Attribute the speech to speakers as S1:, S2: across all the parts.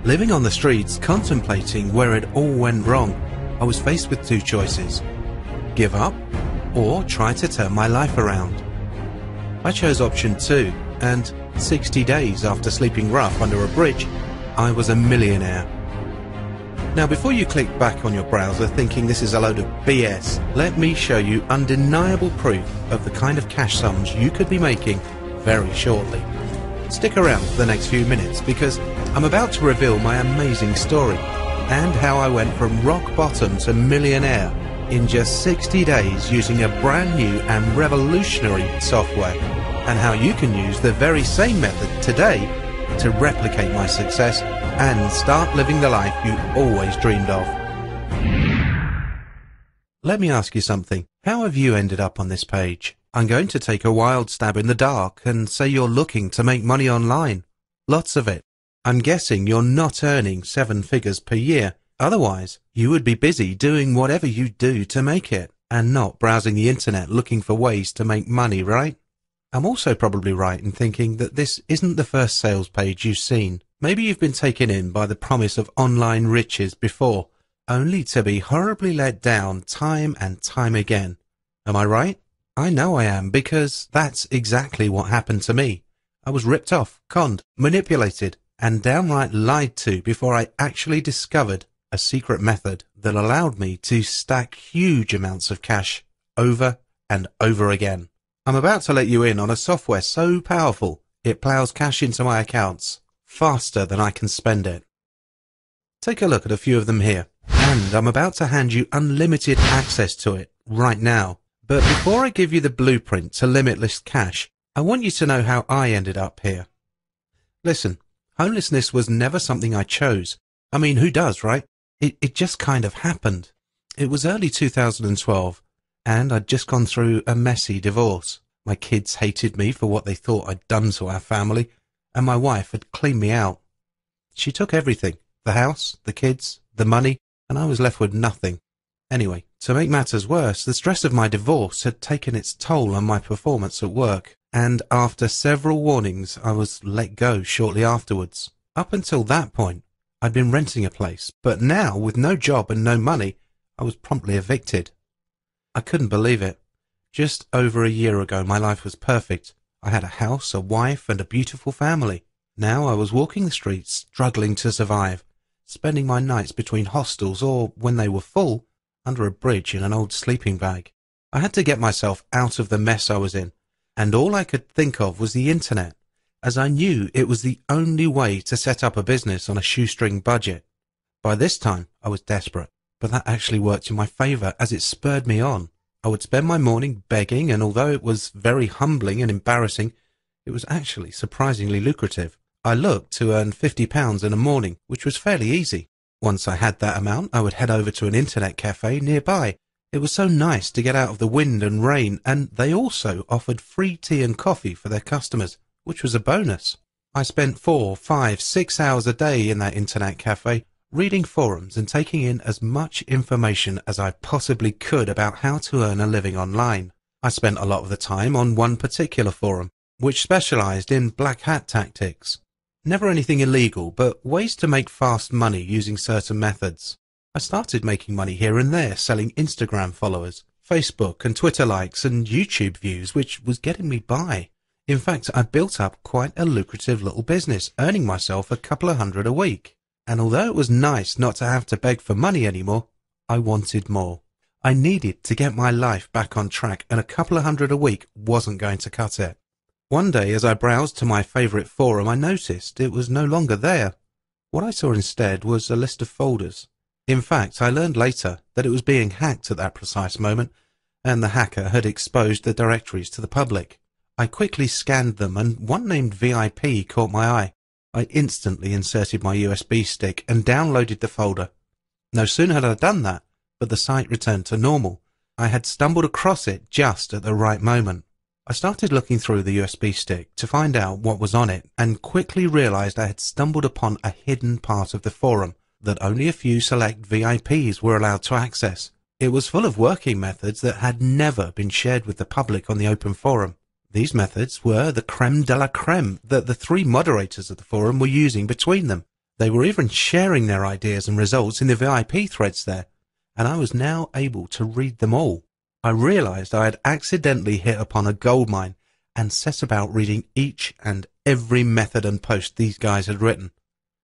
S1: Living on the streets, contemplating where it all went wrong, I was faced with two choices: give up or try to turn my life around. I chose option 2, and 60 days after sleeping rough under a bridge, I was a millionaire. Now, before you click back on your browser thinking this is a load of BS, let me show you undeniable proof of the kind of cash sums you could be making very shortly. Stick around for the next few minutes because I'm about to reveal my amazing story and how I went from rock bottom to millionaire in just 60 days using a brand new and revolutionary software, and how you can use the very same method today to replicate my success and start living the life you always dreamed of. Let me ask you something. How have you ended up on this page? I'm going to take a wild stab in the dark and say you're looking to make money online. Lots of it. I'm guessing you're not earning 7 figures per year. Otherwise, you would be busy doing whatever you do to make it, and not browsing the internet looking for ways to make money, right? I'm also probably right in thinking that this isn't the first sales page you've seen. Maybe you've been taken in by the promise of online riches before, only to be horribly let down time and time again. Am I right? I know I am, because that's exactly what happened to me. I was ripped off, conned, manipulated, and downright lied to before I actually discovered a secret method that allowed me to stack huge amounts of cash over and over again. I'm about to let you in on a software so powerful it plows cash into my accounts faster than I can spend it. Take a look at a few of them here, and I'm about to hand you unlimited access to it right now. But before I give you the blueprint to limitless cash, I want you to know how I ended up here. Listen, homelessness was never something I chose. I mean, who does, right? It just kind of happened. It was early 2012, and I'd just gone through a messy divorce. My kids hated me for what they thought I'd done to our family, and my wife had cleaned me out. She took everything, the house, the kids, the money, and I was left with nothing. Anyway, to make matters worse, the stress of my divorce had taken its toll on my performance at work, and after several warnings, I was let go shortly afterwards. Up until that point, I'd been renting a place, but now, with no job and no money, I was promptly evicted. I couldn't believe it. Just over a year ago, my life was perfect. I had a house, a wife, and a beautiful family. Now I was walking the streets, struggling to survive, spending my nights between hostels or, when they were full, under a bridge in an old sleeping bag. I had to get myself out of the mess I was in, and all I could think of was the internet, as I knew it was the only way to set up a business on a shoestring budget. By this time, I was desperate, but that actually worked in my favour as it spurred me on. I would spend my morning begging, and although it was very humbling and embarrassing, it was actually surprisingly lucrative. I looked to earn £50 in a morning, which was fairly easy. Once I had that amount, I would head over to an internet cafe nearby. It was so nice to get out of the wind and rain, and they also offered free tea and coffee for their customers, which was a bonus. I spent 4, 5, 6 hours a day in that internet cafe, reading forums and taking in as much information as I possibly could about how to earn a living online. I spent a lot of the time on one particular forum, which specialized in black hat tactics. Never anything illegal, but ways to make fast money using certain methods. I started making money here and there, selling Instagram followers, Facebook and Twitter likes, and YouTube views, which was getting me by. In fact, I built up quite a lucrative little business, earning myself a couple of $100 a week. And although it was nice not to have to beg for money anymore, I wanted more. I needed to get my life back on track, and a couple of $100 a week wasn't going to cut it. One day, as I browsed to my favourite forum, I noticed it was no longer there. What I saw instead was a list of folders. In fact, I learned later that it was being hacked at that precise moment, and the hacker had exposed the directories to the public. I quickly scanned them, and one named VIP caught my eye. I instantly inserted my USB stick and downloaded the folder. No sooner had I done that, but the site returned to normal. I had stumbled across it just at the right moment. I started looking through the USB stick to find out what was on it, and quickly realized I had stumbled upon a hidden part of the forum that only a few select VIPs were allowed to access. It was full of working methods that had never been shared with the public on the open forum. These methods were the creme de la creme that the 3 moderators of the forum were using between them. They were even sharing their ideas and results in the VIP threads there, and I was now able to read them all. I realized I had accidentally hit upon a goldmine and set about reading each and every method and post these guys had written.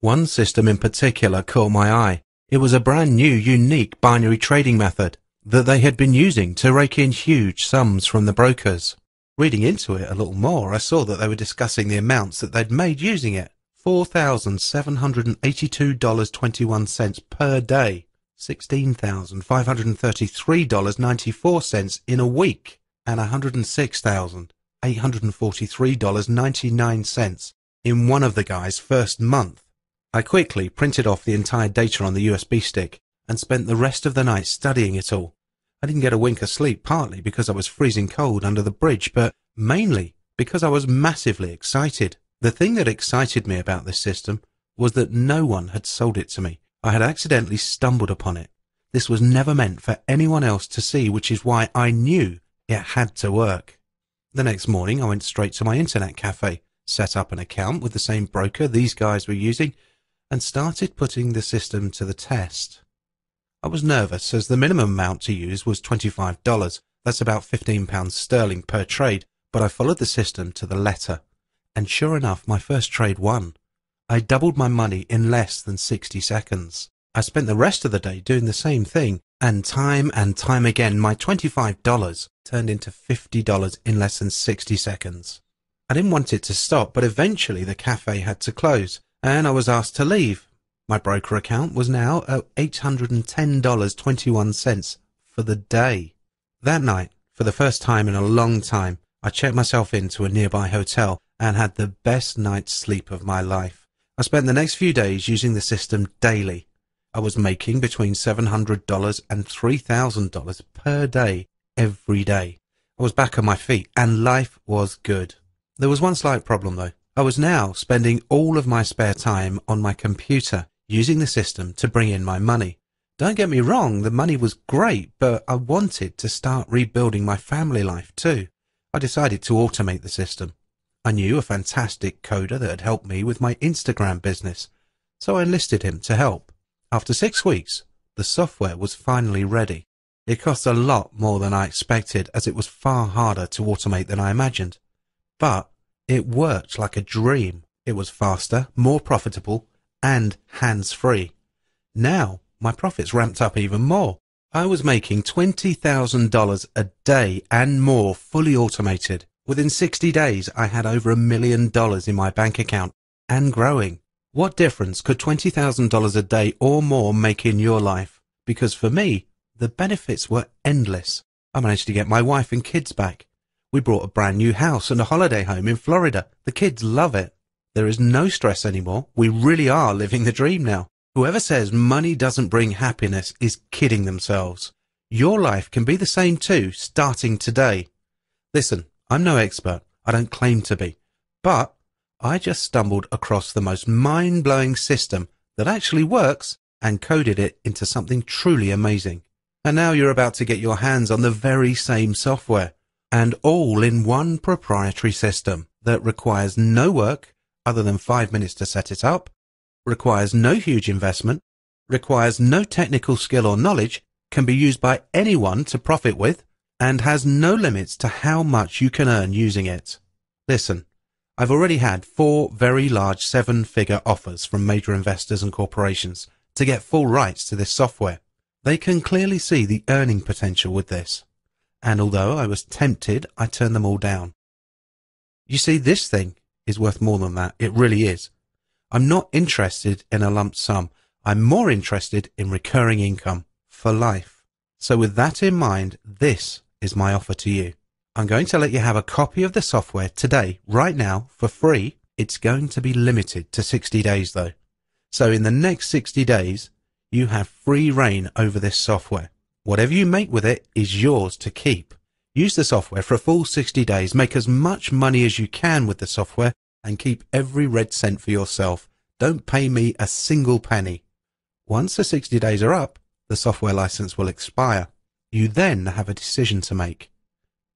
S1: One system in particular caught my eye. It was a brand new, unique binary trading method that they had been using to rake in huge sums from the brokers. Reading into it a little more, I saw that they were discussing the amounts that they'd made using it. $4,782.21 per day, $16,533.94 in a week, and $106,843.99 in one of the guys' first month. I quickly printed off the entire data on the USB stick and spent the rest of the night studying it all. I didn't get a wink of sleep, partly because I was freezing cold under the bridge, but mainly because I was massively excited. The thing that excited me about this system was that no one had sold it to me. I had accidentally stumbled upon it. This was never meant for anyone else to see, which is why I knew it had to work. The next morning I went straight to my internet cafe, set up an account with the same broker these guys were using, and started putting the system to the test. I was nervous as the minimum amount to use was $25. That's about £15 sterling per trade, but I followed the system to the letter. And sure enough, my first trade won. I doubled my money in less than 60 seconds. I spent the rest of the day doing the same thing, and time again, my $25 turned into $50 in less than 60 seconds. I didn't want it to stop, but eventually the cafe had to close, and I was asked to leave. My broker account was now at $810.21 for the day. That night, for the first time in a long time, I checked myself into a nearby hotel and had the best night's sleep of my life. I spent the next few days using the system daily. I was making between $700 and $3,000 per day, every day. I was back on my feet, and life was good. There was one slight problem, though. I was now spending all of my spare time on my computer, using the system to bring in my money. Don't get me wrong, the money was great, but I wanted to start rebuilding my family life too. I decided to automate the system. I knew a fantastic coder that had helped me with my Instagram business, so I enlisted him to help. After 6 weeks, the software was finally ready. It cost a lot more than I expected, as it was far harder to automate than I imagined. But it worked like a dream. It was faster, more profitable, and hands-free. Now, my profits ramped up even more. I was making $20,000 a day and more, fully automated. Within 60 days, I had over $1 million in my bank account, and growing. What difference could $20,000 a day or more make in your life? Because for me, the benefits were endless. I managed to get my wife and kids back. We bought a brand new house and a holiday home in Florida. The kids love it. There is no stress anymore. We really are living the dream now. Whoever says money doesn't bring happiness is kidding themselves. Your life can be the same too, starting today. Listen, I'm no expert. I don't claim to be. But I just stumbled across the most mind-blowing system that actually works and coded it into something truly amazing. And now you're about to get your hands on the very same software, and all in one proprietary system that requires no work other than 5 minutes to set it up, requires no huge investment, requires no technical skill or knowledge, can be used by anyone to profit with, and has no limits to how much you can earn using it. Listen, I've already had 4 very large 7-figure offers from major investors and corporations to get full rights to this software. They can clearly see the earning potential with this. And although I was tempted, I turned them all down. You see, this thing is worth more than that. It really is. I'm not interested in a lump sum. I'm more interested in recurring income for life. So with that in mind, this is my offer to you. I'm going to let you have a copy of the software today, right now, for free. It's going to be limited to 60 days though. So in the next 60 days, you have free reign over this software. Whatever you make with it is yours to keep. Use the software for a full 60 days, make as much money as you can with the software, and keep every red cent for yourself. Don't pay me a single penny. Once the 60 days are up, the software license will expire. You then have a decision to make.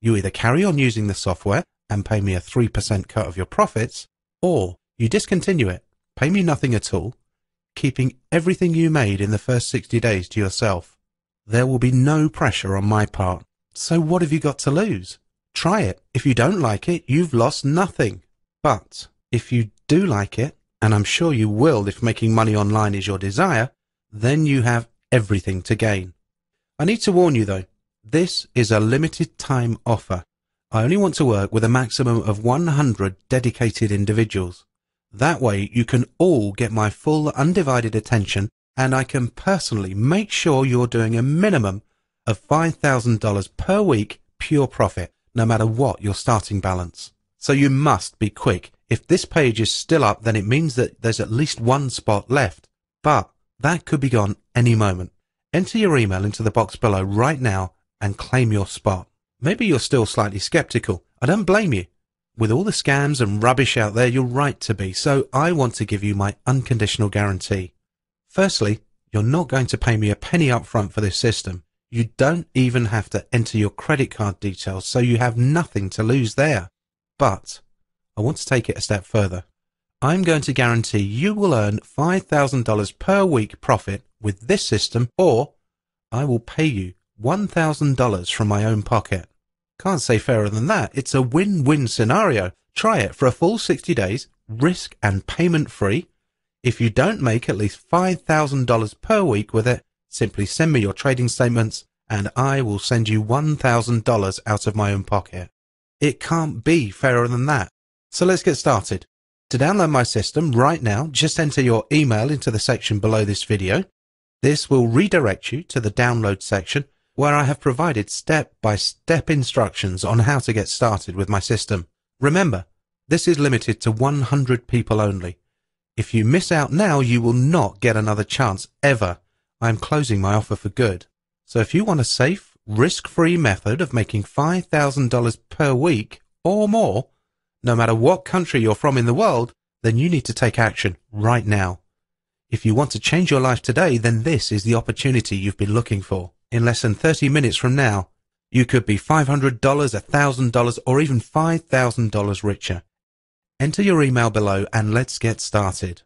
S1: You either carry on using the software and pay me a 3% cut of your profits, or you discontinue it, pay me nothing at all, keeping everything you made in the first 60 days to yourself. There will be no pressure on my part. So what have you got to lose? Try it. If you don't like it, you've lost nothing. But if you do like it, and I'm sure you will if making money online is your desire, then you have everything to gain. I need to warn you though, this is a limited time offer. I only want to work with a maximum of 100 dedicated individuals. That way you can all get my full undivided attention, and I can personally make sure you're doing a minimum of $5,000 per week pure profit, no matter what your starting balance. So you must be quick. If this page is still up, then it means that there's at least one spot left. But that could be gone any moment. Enter your email into the box below right now and claim your spot. Maybe you're still slightly skeptical. I don't blame you. With all the scams and rubbish out there, you're right to be. So I want to give you my unconditional guarantee. Firstly, you're not going to pay me a penny up front for this system. You don't even have to enter your credit card details, so you have nothing to lose there. But I want to take it a step further. I'm going to guarantee you will earn $5,000 per week profit with this system, or I will pay you $1,000 from my own pocket. Can't say fairer than that. It's a win-win scenario. Try it for a full 60 days, risk and payment free. If you don't make at least $5,000 per week with it, simply send me your trading statements and I will send you $1,000 out of my own pocket. It can't be fairer than that. So let's get started. To download my system right now, just enter your email into the section below this video. This will redirect you to the download section, where I have provided step-by-step instructions on how to get started with my system. Remember, this is limited to 100 people only. If you miss out now, you will not get another chance ever. I am closing my offer for good. So if you want a safe, risk-free method of making $5,000 per week or more, no matter what country you're from in the world, then you need to take action right now. If you want to change your life today, then this is the opportunity you've been looking for. In less than 30 minutes from now, you could be $500, $1,000, or even $5,000 richer. Enter your email below and let's get started.